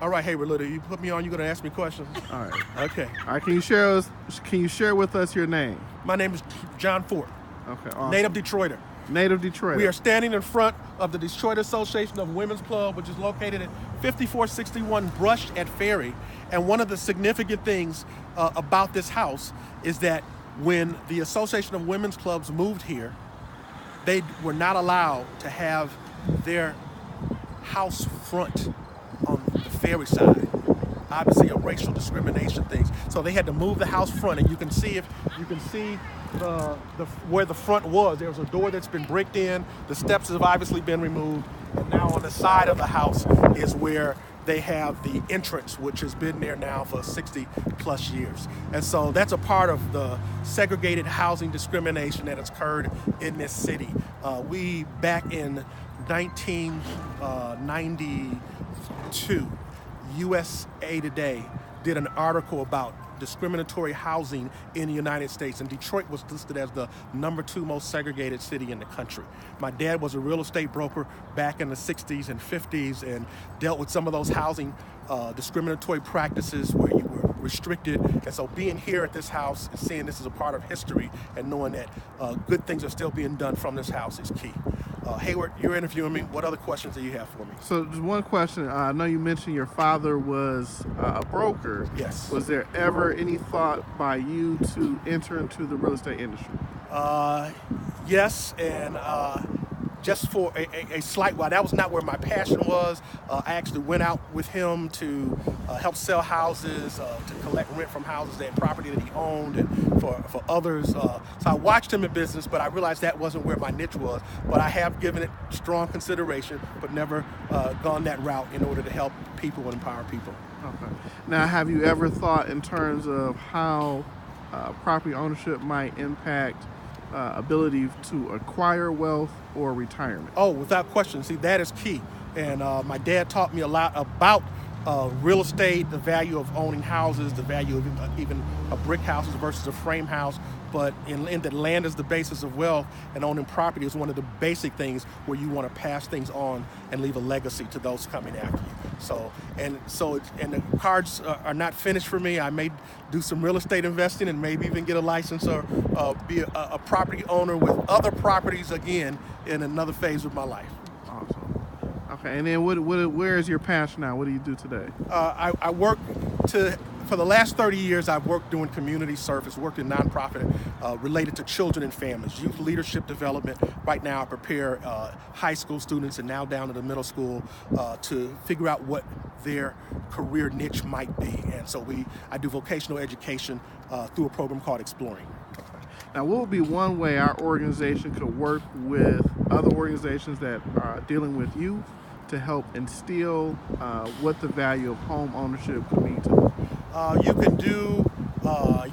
All right, Hayward Little, you put me on, you're going to ask me questions? All right. Okay. All right, can you share with us your name? My name is John Ford, Okay, awesome. native Detroiter. Native Detroit. We are standing in front of the Detroit Association of Women's Club, which is located at 5461 Brush at Ferry. And one of the significant things about this house is that when the Association of Women's Clubs moved here, they were not allowed to have their house front on the ferry side. Obviously, a racial discrimination thing. So they had to move the house front, and you can see the where the front was. There was a door that's been bricked in. The steps have obviously been removed, and now on the side of the house is where they have the entrance, which has been there now for 60 plus years. And so that's a part of the segregated housing discrimination that has occurred in this city. We, back in 1992, USA Today did an article about discriminatory housing in the United States, and Detroit was listed as the #2 most segregated city in the country. My dad was a real estate broker back in the 60s and 50s and dealt with some of those housing discriminatory practices where you were restricted. And so being here at this house and seeing this as a part of history and knowing that good things are still being done from this house is key. Hayward, you're interviewing me. What other questions do you have for me? So just one question. I know you mentioned your father was a broker. Yes. Was there ever any thought by you to enter into the real estate industry? Yes, and just for a slight while, that was not where my passion was. I actually went out with him to help sell houses, to collect rent from houses and property that he owned, and for others. So I watched him in business, but I realized that wasn't where my niche was. But I have given it strong consideration, but never gone that route in order to help people and empower people. Okay. Now, have you ever thought in terms of how property ownership might impact ability to acquire wealth or retirement? Oh, without question. See, that is key. And my dad taught me a lot about real estate, the value of owning houses, the value of even a brick house versus a frame house. But in that land is the basis of wealth, and owning property is one of the basic things where you want to pass things on and leave a legacy to those coming after you. And the cards are not finished for me. I may do some real estate investing and maybe even get a license or be a property owner with other properties again in another phase of my life. Awesome. Okay, and then where is your passion now? What do you do today? I work for the last 30 years, I've worked doing community service, worked in nonprofit related to children and families, youth leadership development. Right now, I prepare high school students and now down to the middle school to figure out what their career niche might be. And so I do vocational education through a program called Exploring. Now, what would be one way our organization could work with other organizations that are dealing with youth to help instill what the value of home ownership could mean to them? You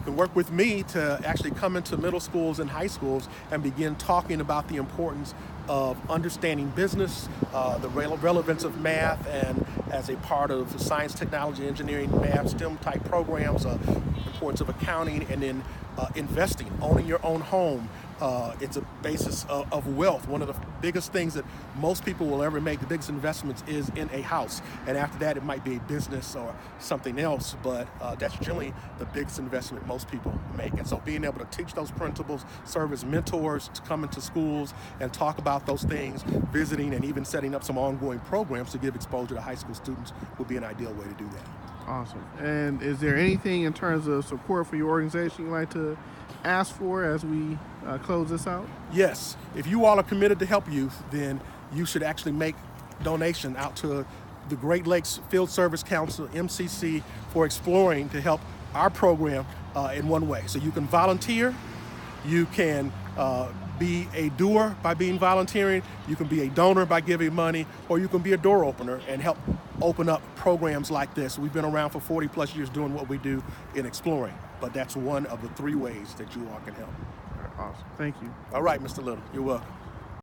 can work with me to actually come into middle schools and high schools and begin talking about the importance of understanding business, the relevance of math, and as a part of science, technology, engineering, math, STEM type programs, importance of accounting, and then investing, owning your own home. It's a basis of wealth. One of the biggest things that most people will ever make, the biggest investments, is in a house. And after that, it might be a business or something else, but that's generally the biggest investment most people make. And so being able to teach those principles, serve as mentors to come into schools and talk about those things, visiting and even setting up some ongoing programs to give exposure to high school students would be an ideal way to do that. Awesome. And is there anything in terms of support for your organization you'd like to ask for as we close this out? Yes. If you all are committed to help youth, then you should actually make donation out to the Great Lakes Field Service Council, MCC, for Exploring to help our program in one way. So you can volunteer, you can be a doer by being volunteering, you can be a donor by giving money, or you can be a door opener and help open up programs like this. We've been around for 40 plus years doing what we do in Exploring, but that's one of the 3 ways that you all can help. Awesome. Thank you. All right, Mr. Little, you're welcome.